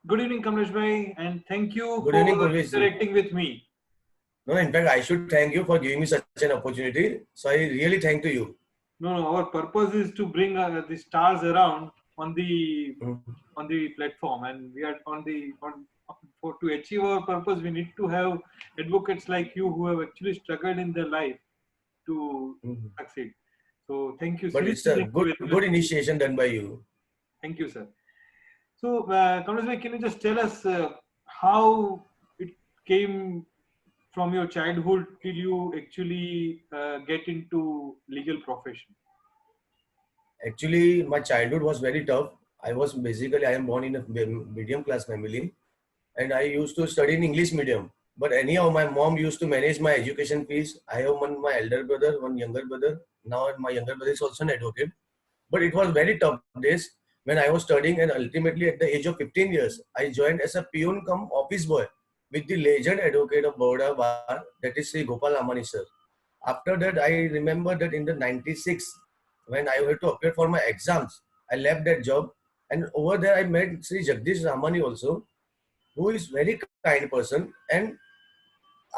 Good evening, Kamlesh bhai, and thank you Good for evening, Purvesh ji. interacting with me. No, in fact, I should thank you for giving me such an opportunity. So I really thank to you. No, our purpose is to bring the stars around on the Mhm. platform, and we are on for to achieve our purpose. We need to have advocates like you who have actually struggled in their life to Mhm. succeed. So thank you, But it's seriously, a thank you good very much. good initiation done by you. Thank you, sir. So, Kamlesh bhai, can you just tell us how it came from your childhood till you actually get into legal profession? Actually, my childhood was very tough. I am born in a medium class family, and I used to study in English medium. But anyhow, my mom used to manage my education fees. I have my elder brother, one younger brother. Now my younger brother is also an advocate. But it was very tough days when I was studying, and ultimately at the age of 15 years, I joined as a peon cum office boy with the legend advocate of Baroda Bar, that is Sri Gopal Amani sir. After that, I remember that in the 96, when I had to appear for my exams, I left that job, and over there I met Sri Jagdish Ramani also, who is very kind person. And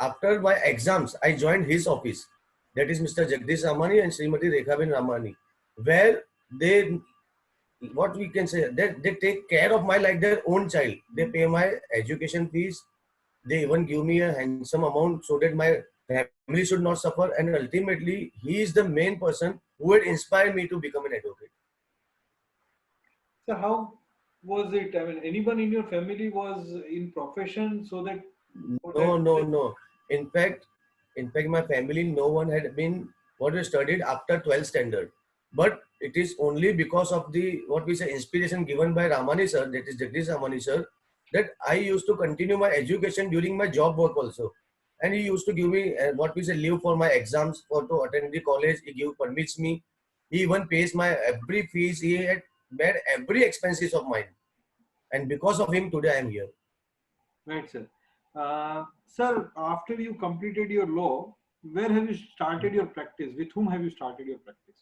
after my exams, I joined his office, that is Mr. Jagdish Ramani and Srimati Rekhabin Ramani, where they, what we can say, they take care of my like their own child. They pay my education fees. They even give me a handsome amount so that my family should not suffer. And ultimately, he is the main person who had inspired me to become an advocate. So, how was it? I mean, anyone in your family was in profession, so that for No, that. no, no. In fact, my family, no one had been what we studied after 12th standard. But it is only because of the what we say inspiration given by Ramani sir, that is Jagdish Ramani sir, that I used to continue my education during my job work also. And he used to give me what we say leave for my exams for to attend the college. He give permits me. He even pays my every fees. He had made every expenses of mine. And because of him, today I am here. Right, sir. Sir, after you completed your law, where have you started your practice? With whom have you started your practice?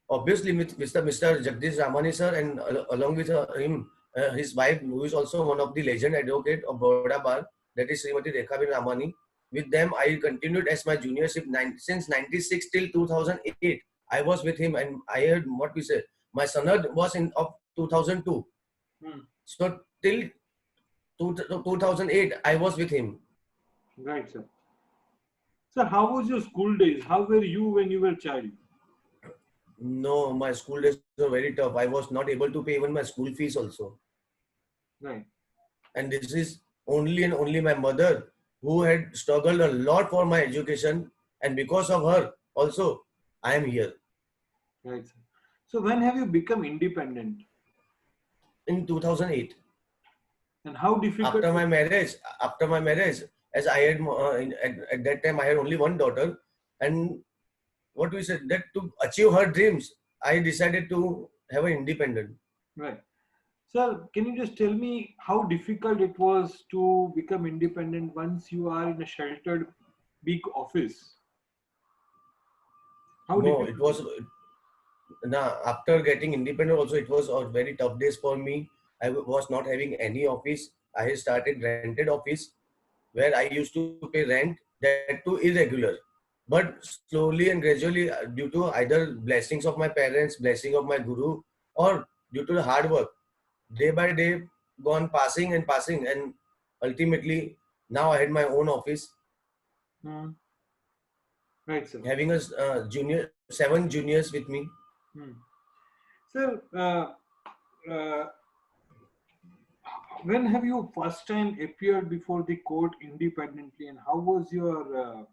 Obviously with Mr. Jagdish Ramani sir, and along with him, his wife, who is also one of the legend advocate of Baroda Bar, that is Srimati Rekhabin Ramani. With them, I continued as my juniorship since 96 till 2008. I was with him, and I had what we say, my sanad was in of 2002. Hmm. So till 2008, I was with him. Right, sir. Sir, how was your school days? How were you when you were a child? No, my school days were very tough. I was not able to pay even my school fees also. Right, And this is only and only my mother, who had struggled a lot for my education, and because of her also I am here. right, sir. So, when have you become independent? In 2008, And how difficult? after my marriage, as I had at that time I had only one daughter, and what we said that to achieve her dreams, I decided to have an independent. Right. Sir, can you just tell me how difficult it was to become independent once you are in a sheltered big office? How No, it difficult it was now after getting independent also, it was a very tough days for me. Was not having any office. I had started rented office where I used to pay rent, that too irregular. But slowly and gradually, due to either blessings of my parents, blessing of my guru, or due to the hard work, day by day, gone passing, and ultimately now I had my own office, Hmm. Right, sir. having a seven juniors with me. Hmm. Sir, uh, when have you first time appeared before the court independently, and how was your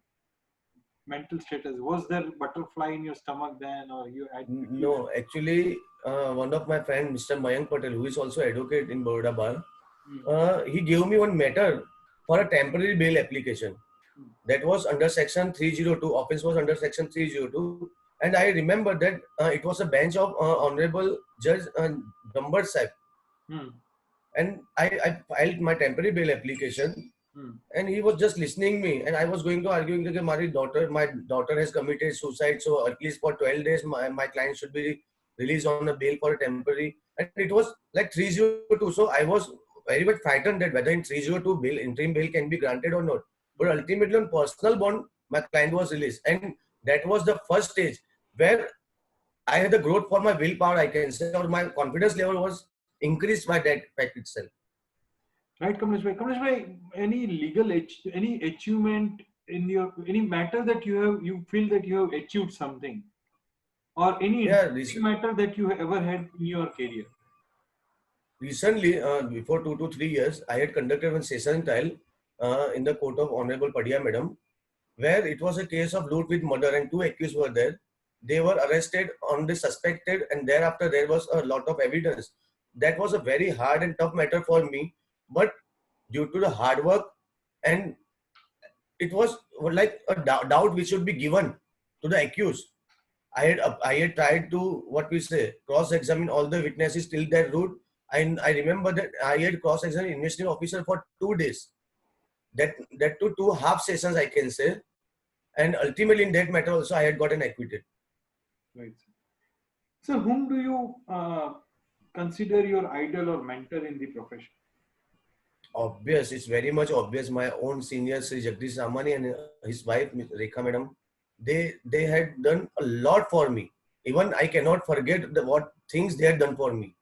mental status? Was there butterfly in your stomach then, or you had? No, actually, one of my friend, Mr. Mayank Patel, who is also advocate in Baroda Bar, Hmm. he gave me one matter for a temporary bail application. Hmm. That was under section 302. Offense was under section 302, and I remember that it was a bench of Honorable Judge Gambar Sahib, Hmm. and I filed my temporary bail application, Hmm. and he was just listening me, and I was going to arguing that my daughter has committed suicide, so at least for 12 days my client should be released on a bail for a temporary, and it was like 302. So I was very much frightened that whether in 302 bail, interim bail can be granted or not. But ultimately on personal bond, my client was released, and that was the first stage where I had the growth for my willpower, I can say, or my confidence level was increased by that fact itself. Right, Kamlesh bhai. Kamlesh bhai, any any achievement in your any matter that you feel that you have achieved something, or any Yeah, interesting matter that you have ever had in your career? recently, before 2 to 3 years, I had conducted one session trial in the court of Honorable Padia Madam, where it was a case of loot with murder and two accused were there. They were arrested on the suspected, and thereafter there was a lot of evidence. That was a very hard and tough matter for me, but due to the hard work, and it was like a doubt which should be given to the accused. I had tried to, what we say, cross-examine all the witnesses till that route. And I remember that I had cross-examined investigating officer for 2 days. That to two half sessions, I can say. And ultimately in that matter also I had gotten acquitted. Right. So, whom do you consider your idol or mentor in the profession? Obvious, it's very much obvious. My own senior Sri Jagdish Ramani and his wife Ms. Rekha Madam, they had done a lot for me. Even I cannot forget what things they had done for me.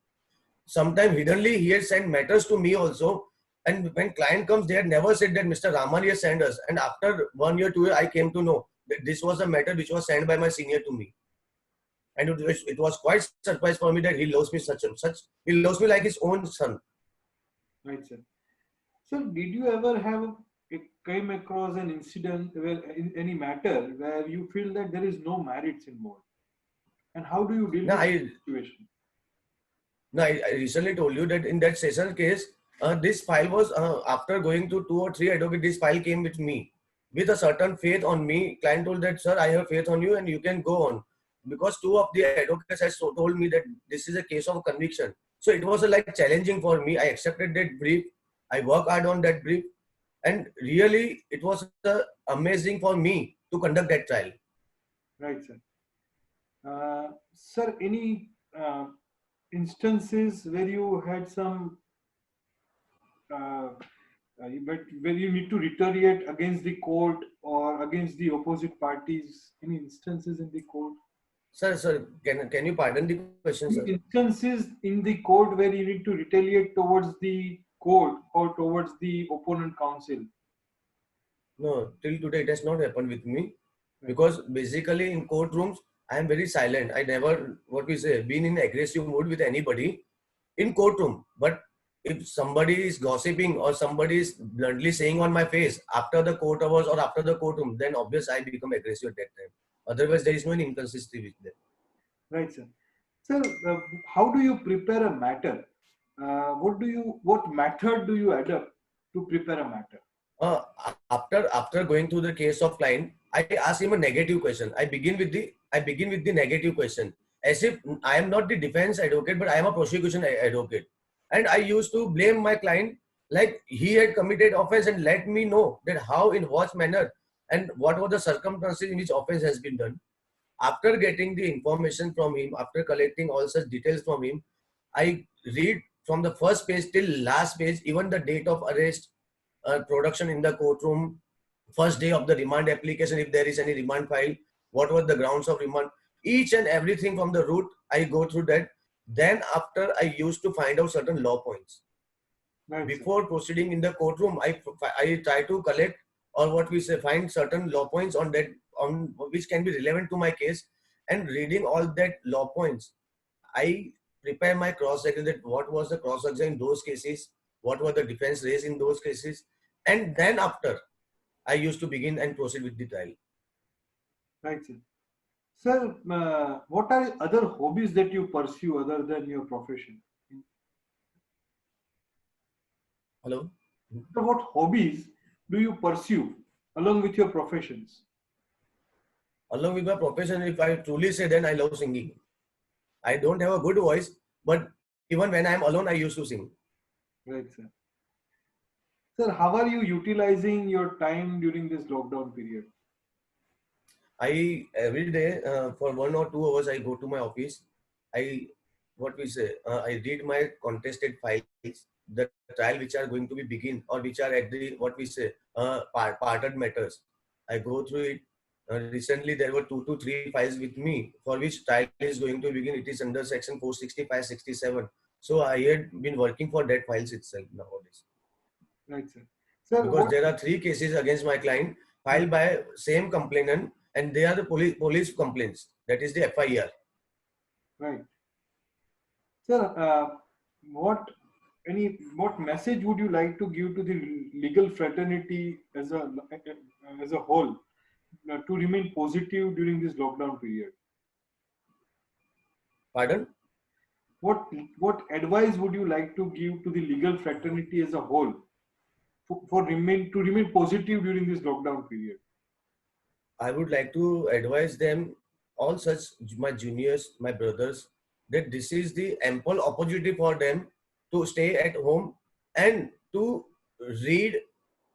Sometimes hiddenly he had sent matters to me also. And when client comes, they had never said that Mr. Ramani has sent us. And after 1 year, 2 years, I came to know that this was a matter which was sent by my senior to me. And it was quite surprise for me that he loves me he loves me like his own son. Right, sir. So, did you ever came across an incident where in any matter where you feel that there is no merits involved, and how do you deal Now with I the situation? No, I recently told you that in that session case, this file was after going to 2 or 3 advocates, this file came with me with a certain faith on me. Client told that, sir, I have faith on you and you can go on, because two of the advocates has told me that this is a case of conviction. So it was like challenging for me. I accepted that brief. I worked hard on that brief, and really it was amazing for me to conduct that trial. Right, sir. Sir, any instances where you had some, but where you need to retaliate against the court or against the opposite parties? Any instances in the court? Sir, can you pardon the question, sir? Instances in the court where you need to retaliate towards the court or towards the opponent counsel? No, till today it has not happened with me, Right. because basically in courtrooms I am very silent. I never, what we say, been in aggressive mood with anybody in courtroom. But if somebody is gossiping or somebody is bluntly saying on my face after the court hours or after the courtroom, then obviously I become aggressive at that time. Otherwise, there is no inconsistency with them. Right, sir. Sir, how do you prepare a matter? What method do you adopt to prepare a matter? Uh, after going through the case of client, I ask him a negative question. I begin with the negative question, as if I am not the defense advocate, but I am a prosecution advocate, and I used to blame my client like he had committed offense and let me know that how, in what manner, and what were the circumstances in which offense has been done. After getting the information from him, after collecting all such details from him, I read from the first page till last page, even the date of arrest, production in the courtroom, first day of the remand application, if there is any remand file, what were the grounds of remand, each and everything from the root, I go through that. Then after, I used to find out certain law points. Right, sir. Before proceeding in the courtroom, I try to collect, or what we say, find certain law points on that, on which can be relevant to my case, and reading all that law points, I prepare my cross exam, that what was the cross exam in those cases, what were the defense raised in those cases, and then after, I used to begin and proceed with the trial. Right, sir. Sir, what are other hobbies that you pursue other than your profession? Hello. So what hobbies do you pursue along with your professions? Along with my profession, if I truly say, then I love singing. I don't have a good voice, but even when I'm alone, I used to sing. Right, sir. Sir, how are you utilizing your time during this lockdown period? I every day for 1 or 2 hours I go to my office. I what we say, I read my contested files, the trial which are going to be begin or which are at the what we say parted matters. I go through it. Recently, there were 2 to 3 files with me for which trial is going to begin. It is under section 465, 67. So I had been working for that files itself nowadays. Right, sir. Sir, Because what? there are 3 cases against my client filed by same complainant, and they are the police complaints. That is the FIR. Right, sir. What message would you like to give to the legal fraternity as a whole to remain positive during this lockdown period? Pardon? What advice would you like to give to the legal fraternity as a whole for remain positive during this lockdown period? I would like to advise them, all such my juniors, my brothers, that this is the ample opportunity for them to stay at home and to read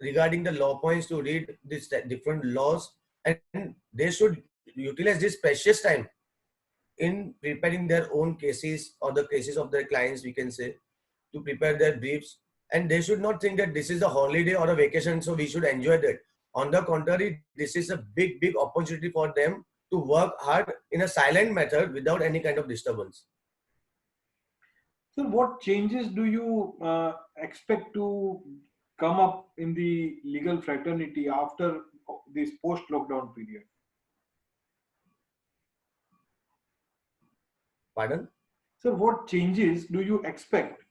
regarding the law points, to read these different laws, and they should utilize this precious time in preparing their own cases or the cases of their clients, we can say, to prepare their briefs. And they should not think that this is a holiday or a vacation, so we should enjoy that. On the contrary, this is a big, big opportunity for them to work hard in a silent method without any kind of disturbance. So, what changes do you expect to come up in the legal fraternity after this post-lockdown period? Pardon? So, what changes do you expect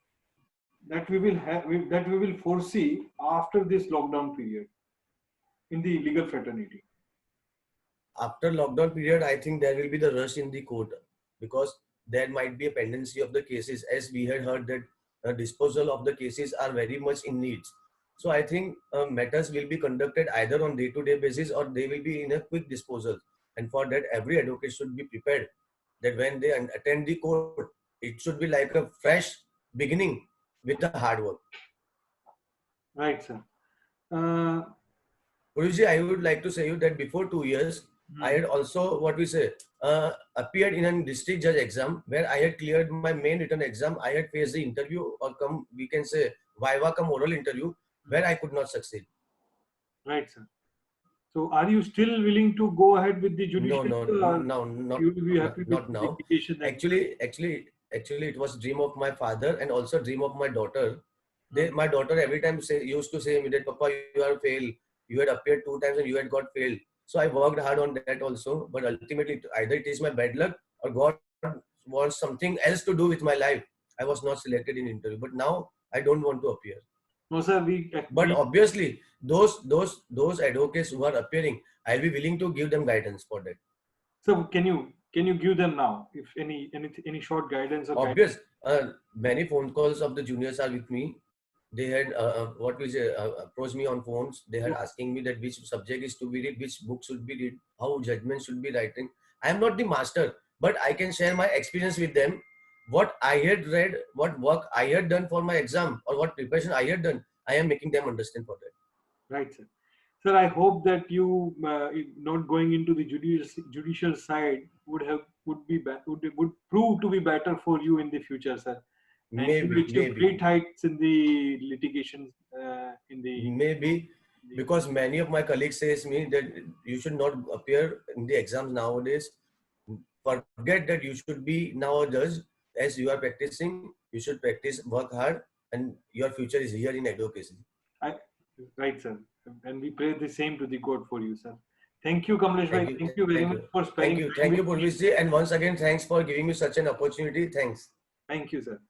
that we will have that we will foresee after this lockdown period in the legal fraternity? After lockdown period, I think there will be the rush in the court, because there might be a pendency of the cases, as we had heard that disposal of the cases are very much in needs. So I think matters will be conducted either on day-to-day basis or they will be in a quick disposal. And for that, every advocate should be prepared that when they attend the court, it should be like a fresh beginning with the hard work. Right, sir. Uh, Guruji, I would like to say you that before 2 years, I had also, what we say, appeared in a district judge exam where I had cleared my main written exam. I had faced the interview, or come, we can say, viva come oral interview, where I could not succeed. Right, sir. So, are you still willing to go ahead with the No, judicial? not, You will be happy not with now. litigation? Actually, it was dream of my father and also dream of my daughter. My daughter every time used to say me that, Papa, you are failed. You had appeared 2 times and you had got failed. So I worked hard on that also. But ultimately, either it is my bad luck or God wants something else to do with my life. I was not selected in interview. But now I don't want to appear. No, sir. But obviously, those advocates who are appearing, I'll be willing to give them guidance for that. So can you give them now, if any short guidance or Obvious. Many phone calls of the juniors are with me. They had what we say approached me on phones. They had asking me that which subject is to be read, which book should be read, how judgment should be writing. I am not the master, but I can share my experience with them. What I had read, what work I had done for my exam, or what preparation I had done, I am making them understand for that. Right, sir. Sir, I hope that you not going into the judicial side would prove to be better for you in the future, sir. And you achieve great heights in the litigation. Maybe because many of my colleagues says me that you should not appear in the exams nowadays. Forget that you should be now a judge. As you are practicing, you should practice, work hard, and your future is here in advocacy. Right, sir. And we pray the same to the God for you, sir. Thank you, Kamlesh bhai. Thank you very much for spending. Thank you, Purvishji, and once again, thanks for giving me such an opportunity. Thanks. Thank you, sir.